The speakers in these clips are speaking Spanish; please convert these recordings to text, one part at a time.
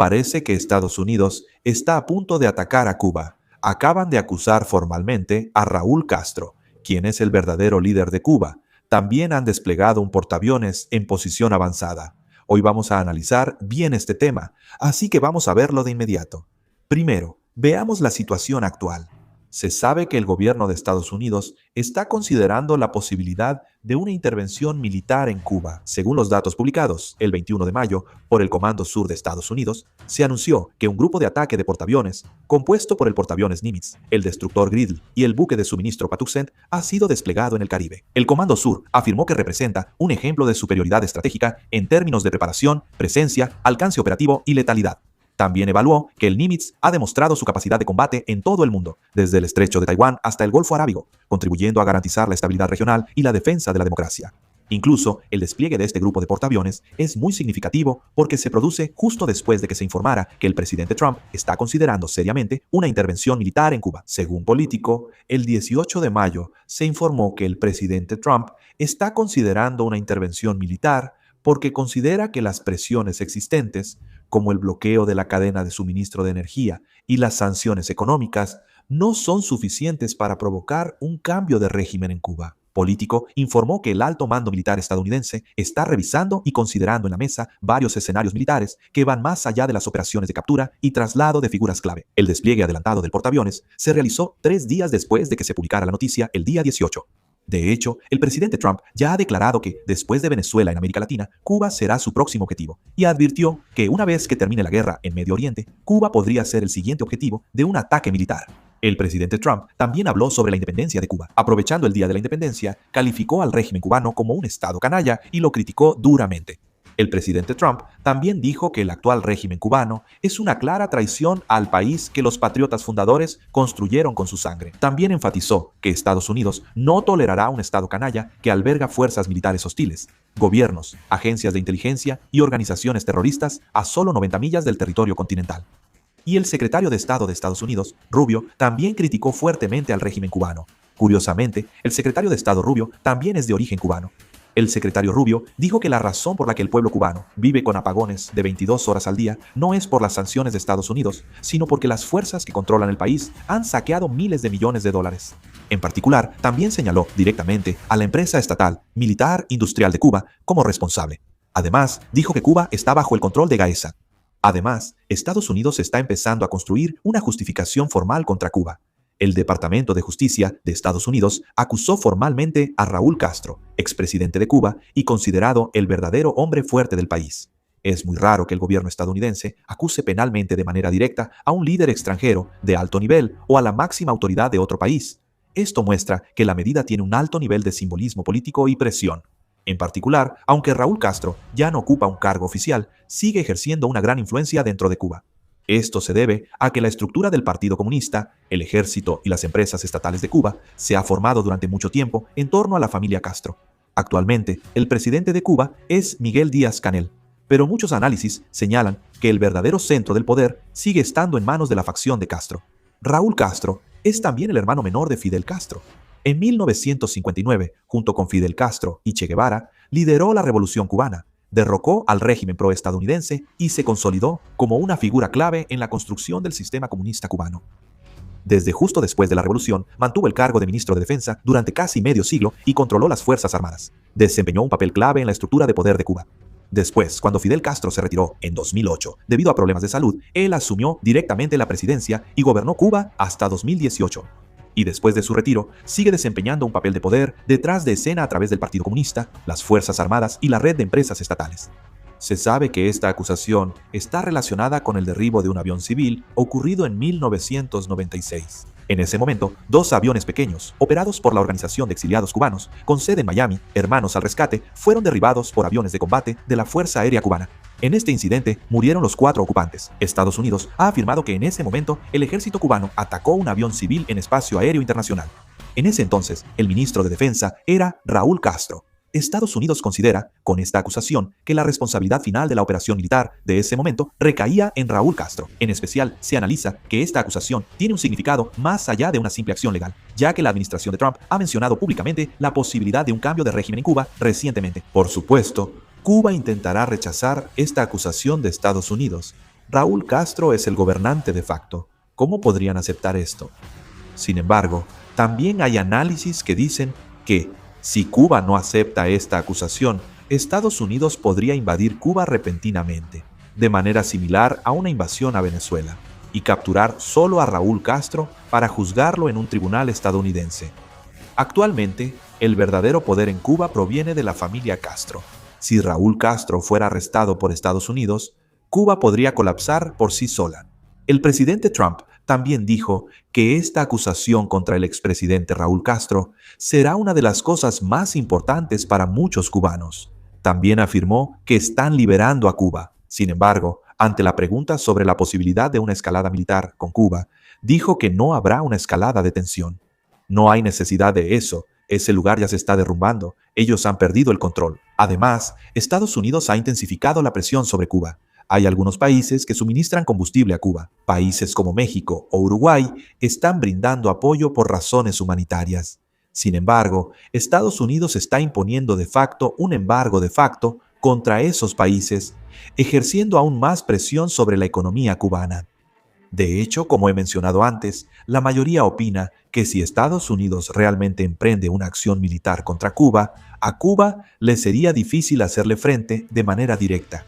Parece que Estados Unidos está a punto de atacar a Cuba. Acaban de acusar formalmente a Raúl Castro, quien es el verdadero líder de Cuba. También han desplegado un portaaviones en posición avanzada. Hoy vamos a analizar bien este tema, así que vamos a verlo de inmediato. Primero, veamos la situación actual. Se sabe que el gobierno de Estados Unidos está considerando la posibilidad de una intervención militar en Cuba. Según los datos publicados el 21 de mayo por el Comando Sur de Estados Unidos, se anunció que un grupo de ataque de portaaviones, compuesto por el portaaviones Nimitz, el destructor Griddle y el buque de suministro Patuxent, ha sido desplegado en el Caribe. El Comando Sur afirmó que representa un ejemplo de superioridad estratégica en términos de preparación, presencia, alcance operativo y letalidad. También evaluó que el Nimitz ha demostrado su capacidad de combate en todo el mundo, desde el estrecho de Taiwán hasta el Golfo Arábigo, contribuyendo a garantizar la estabilidad regional y la defensa de la democracia. Incluso, el despliegue de este grupo de portaaviones es muy significativo porque se produce justo después de que se informara que el presidente Trump está considerando seriamente una intervención militar en Cuba. Según Político, el 18 de mayo se informó que el presidente Trump está considerando una intervención militar porque considera que las presiones existentes, como el bloqueo de la cadena de suministro de energía y las sanciones económicas, no son suficientes para provocar un cambio de régimen en Cuba. Político informó que el alto mando militar estadounidense está revisando y considerando en la mesa varios escenarios militares que van más allá de las operaciones de captura y traslado de figuras clave. El despliegue adelantado del portaaviones se realizó 3 días después de que se publicara la noticia el día 18. De hecho, el presidente Trump ya ha declarado que, después de Venezuela en América Latina, Cuba será su próximo objetivo, y advirtió que una vez que termine la guerra en Medio Oriente, Cuba podría ser el siguiente objetivo de un ataque militar. El presidente Trump también habló sobre la independencia de Cuba. Aprovechando el Día de la Independencia, calificó al régimen cubano como un estado canalla y lo criticó duramente. El presidente Trump también dijo que el actual régimen cubano es una clara traición al país que los patriotas fundadores construyeron con su sangre. También enfatizó que Estados Unidos no tolerará un estado canalla que alberga fuerzas militares hostiles, gobiernos, agencias de inteligencia y organizaciones terroristas a solo 90 millas del territorio continental. Y el secretario de Estado de Estados Unidos, Rubio, también criticó fuertemente al régimen cubano. Curiosamente, el secretario de Estado Rubio también es de origen cubano. El secretario Rubio dijo que la razón por la que el pueblo cubano vive con apagones de 22 horas al día no es por las sanciones de Estados Unidos, sino porque las fuerzas que controlan el país han saqueado miles de millones de dólares. En particular, también señaló directamente a la empresa estatal Militar Industrial de Cuba como responsable. Además, dijo que Cuba está bajo el control de Gaesa. Además, Estados Unidos está empezando a construir una justificación formal contra Cuba. El Departamento de Justicia de Estados Unidos acusó formalmente a Raúl Castro, expresidente de Cuba y considerado el verdadero hombre fuerte del país. Es muy raro que el gobierno estadounidense acuse penalmente de manera directa a un líder extranjero de alto nivel o a la máxima autoridad de otro país. Esto muestra que la medida tiene un alto nivel de simbolismo político y presión. En particular, aunque Raúl Castro ya no ocupa un cargo oficial, sigue ejerciendo una gran influencia dentro de Cuba. Esto se debe a que la estructura del Partido Comunista, el ejército y las empresas estatales de Cuba se ha formado durante mucho tiempo en torno a la familia Castro. Actualmente, el presidente de Cuba es Miguel Díaz-Canel, pero muchos análisis señalan que el verdadero centro del poder sigue estando en manos de la facción de Castro. Raúl Castro es también el hermano menor de Fidel Castro. En 1959, junto con Fidel Castro y Che Guevara, lideró la Revolución Cubana, derrocó al régimen proestadounidense y se consolidó como una figura clave en la construcción del sistema comunista cubano. Desde justo después de la revolución, mantuvo el cargo de ministro de Defensa durante casi medio siglo y controló las Fuerzas Armadas. Desempeñó un papel clave en la estructura de poder de Cuba. Después, cuando Fidel Castro se retiró en 2008 debido a problemas de salud, él asumió directamente la presidencia y gobernó Cuba hasta 2018. Y después de su retiro, sigue desempeñando un papel de poder detrás de escena a través del Partido Comunista, las Fuerzas Armadas y la red de empresas estatales. Se sabe que esta acusación está relacionada con el derribo de un avión civil ocurrido en 1996. En ese momento, 2 aviones pequeños, operados por la Organización de Exiliados Cubanos, con sede en Miami, Hermanos al Rescate, fueron derribados por aviones de combate de la Fuerza Aérea Cubana. En este incidente murieron los 4 ocupantes. Estados Unidos ha afirmado que en ese momento el ejército cubano atacó un avión civil en espacio aéreo internacional. En ese entonces, el ministro de Defensa era Raúl Castro. Estados Unidos considera, con esta acusación, que la responsabilidad final de la operación militar de ese momento recaía en Raúl Castro. En especial, se analiza que esta acusación tiene un significado más allá de una simple acción legal, ya que la administración de Trump ha mencionado públicamente la posibilidad de un cambio de régimen en Cuba recientemente. Por supuesto, Cuba intentará rechazar esta acusación de Estados Unidos. Raúl Castro es el gobernante de facto. ¿Cómo podrían aceptar esto? Sin embargo, también hay análisis que dicen que, si Cuba no acepta esta acusación, Estados Unidos podría invadir Cuba repentinamente, de manera similar a una invasión a Venezuela, y capturar solo a Raúl Castro para juzgarlo en un tribunal estadounidense. Actualmente, el verdadero poder en Cuba proviene de la familia Castro. Si Raúl Castro fuera arrestado por Estados Unidos, Cuba podría colapsar por sí sola. El presidente Trump también dijo que esta acusación contra el expresidente Raúl Castro será una de las cosas más importantes para muchos cubanos. También afirmó que están liberando a Cuba. Sin embargo, ante la pregunta sobre la posibilidad de una escalada militar con Cuba, dijo que no habrá una escalada de tensión. No hay necesidad de eso. Ese lugar ya se está derrumbando. Ellos han perdido el control. Además, Estados Unidos ha intensificado la presión sobre Cuba. Hay algunos países que suministran combustible a Cuba. Países como México o Uruguay están brindando apoyo por razones humanitarias. Sin embargo, Estados Unidos está imponiendo de facto un embargo de facto contra esos países, ejerciendo aún más presión sobre la economía cubana. De hecho, como he mencionado antes, la mayoría opina que si Estados Unidos realmente emprende una acción militar contra Cuba, a Cuba le sería difícil hacerle frente de manera directa.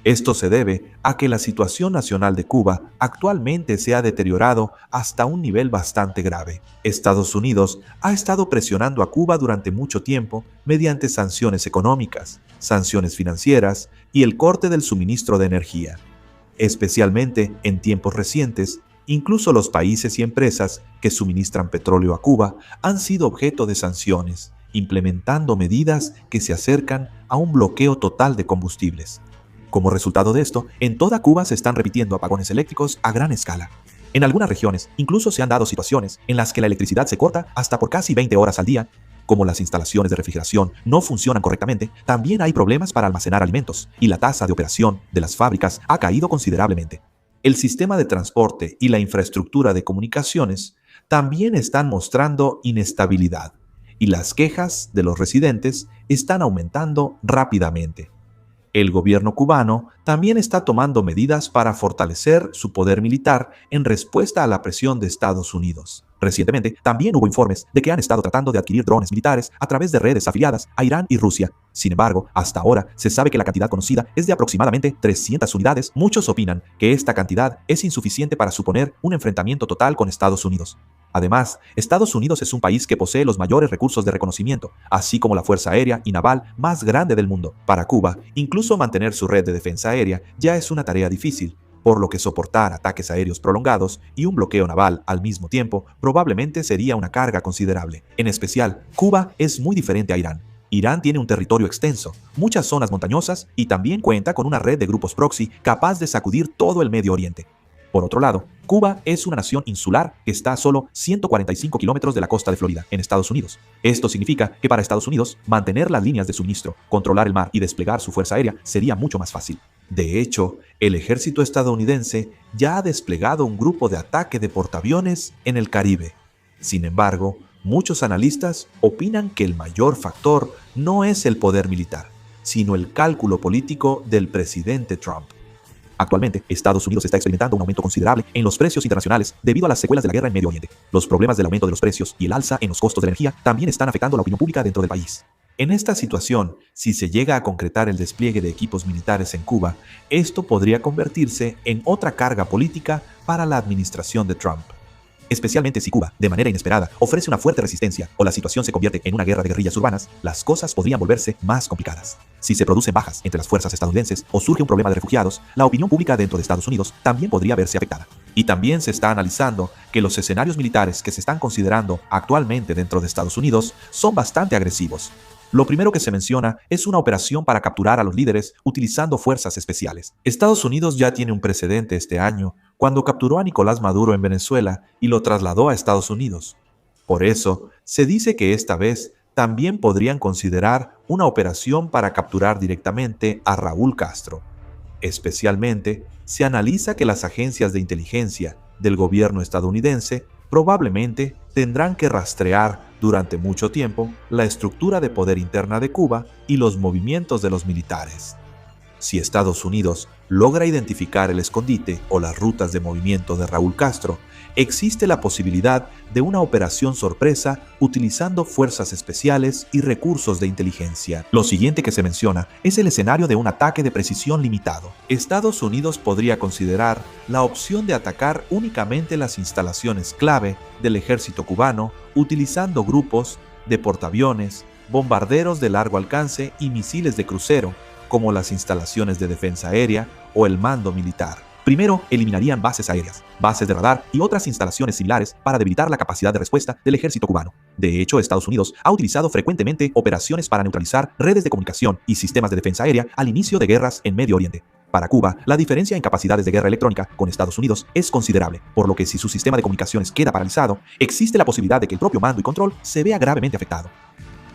Esto se debe a que la situación nacional de Cuba actualmente se ha deteriorado hasta un nivel bastante grave. Estados Unidos ha estado presionando a Cuba durante mucho tiempo mediante sanciones económicas, sanciones financieras y el corte del suministro de energía. Especialmente en tiempos recientes, incluso los países y empresas que suministran petróleo a Cuba han sido objeto de sanciones, implementando medidas que se acercan a un bloqueo total de combustibles. Como resultado de esto, en toda Cuba se están repitiendo apagones eléctricos a gran escala. En algunas regiones, incluso se han dado situaciones en las que la electricidad se corta hasta por casi 20 horas al día. Como las instalaciones de refrigeración no funcionan correctamente, también hay problemas para almacenar alimentos y la tasa de operación de las fábricas ha caído considerablemente. El sistema de transporte y la infraestructura de comunicaciones también están mostrando inestabilidad y las quejas de los residentes están aumentando rápidamente. El gobierno cubano también está tomando medidas para fortalecer su poder militar en respuesta a la presión de Estados Unidos. Recientemente, también hubo informes de que han estado tratando de adquirir drones militares a través de redes afiliadas a Irán y Rusia. Sin embargo, hasta ahora se sabe que la cantidad conocida es de aproximadamente 300 unidades. Muchos opinan que esta cantidad es insuficiente para suponer un enfrentamiento total con Estados Unidos. Además, Estados Unidos es un país que posee los mayores recursos de reconocimiento, así como la fuerza aérea y naval más grande del mundo. Para Cuba, incluso mantener su red de defensa aérea ya es una tarea difícil, por lo que soportar ataques aéreos prolongados y un bloqueo naval al mismo tiempo probablemente sería una carga considerable. En especial, Cuba es muy diferente a Irán. Irán tiene un territorio extenso, muchas zonas montañosas y también cuenta con una red de grupos proxy capaz de sacudir todo el Medio Oriente. Por otro lado, Cuba es una nación insular que está a solo 145 kilómetros de la costa de Florida, en Estados Unidos. Esto significa que para Estados Unidos, mantener las líneas de suministro, controlar el mar y desplegar su fuerza aérea sería mucho más fácil. De hecho, el ejército estadounidense ya ha desplegado un grupo de ataque de portaaviones en el Caribe. Sin embargo, muchos analistas opinan que el mayor factor no es el poder militar, sino el cálculo político del presidente Trump. Actualmente, Estados Unidos está experimentando un aumento considerable en los precios internacionales debido a las secuelas de la guerra en Medio Oriente. Los problemas del aumento de los precios y el alza en los costos de la energía también están afectando a la opinión pública dentro del país. En esta situación, si se llega a concretar el despliegue de equipos militares en Cuba, esto podría convertirse en otra carga política para la administración de Trump. Especialmente si Cuba, de manera inesperada, ofrece una fuerte resistencia o la situación se convierte en una guerra de guerrillas urbanas, las cosas podrían volverse más complicadas. Si se producen bajas entre las fuerzas estadounidenses o surge un problema de refugiados, la opinión pública dentro de Estados Unidos también podría verse afectada. Y también se está analizando que los escenarios militares que se están considerando actualmente dentro de Estados Unidos son bastante agresivos. Lo primero que se menciona es una operación para capturar a los líderes utilizando fuerzas especiales. Estados Unidos ya tiene un precedente este año cuando capturó a Nicolás Maduro en Venezuela y lo trasladó a Estados Unidos. Por eso, se dice que esta vez también podrían considerar una operación para capturar directamente a Raúl Castro. Especialmente, se analiza que las agencias de inteligencia del gobierno estadounidense probablemente tendrán que rastrear durante mucho tiempo la estructura de poder interna de Cuba y los movimientos de los militares. Si Estados Unidos logra identificar el escondite o las rutas de movimiento de Raúl Castro, existe la posibilidad de una operación sorpresa utilizando fuerzas especiales y recursos de inteligencia. Lo siguiente que se menciona es el escenario de un ataque de precisión limitado. Estados Unidos podría considerar la opción de atacar únicamente las instalaciones clave del ejército cubano utilizando grupos de portaaviones, bombarderos de largo alcance y misiles de crucero, como las instalaciones de defensa aérea o el mando militar. Primero, eliminarían bases aéreas, bases de radar y otras instalaciones similares para debilitar la capacidad de respuesta del ejército cubano. De hecho, Estados Unidos ha utilizado frecuentemente operaciones para neutralizar redes de comunicación y sistemas de defensa aérea al inicio de guerras en Medio Oriente. Para Cuba, la diferencia en capacidades de guerra electrónica con Estados Unidos es considerable, por lo que si su sistema de comunicaciones queda paralizado, existe la posibilidad de que el propio mando y control se vea gravemente afectado.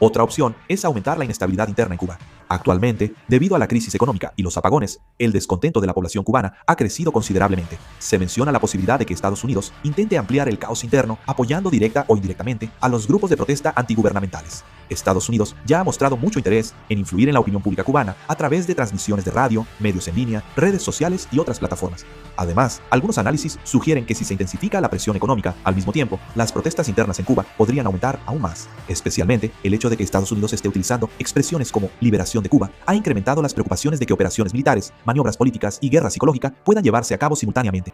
Otra opción es aumentar la inestabilidad interna en Cuba. Actualmente, debido a la crisis económica y los apagones, el descontento de la población cubana ha crecido considerablemente. Se menciona la posibilidad de que Estados Unidos intente ampliar el caos interno apoyando directa o indirectamente a los grupos de protesta antigubernamentales. Estados Unidos ya ha mostrado mucho interés en influir en la opinión pública cubana a través de transmisiones de radio, medios en línea, redes sociales y otras plataformas. Además, algunos análisis sugieren que si se intensifica la presión económica, al mismo tiempo, las protestas internas en Cuba podrían aumentar aún más. Especialmente, el hecho de que Estados Unidos esté utilizando expresiones como liberación de Cuba ha incrementado las preocupaciones de que operaciones militares, maniobras políticas y guerra psicológica puedan llevarse a cabo simultáneamente.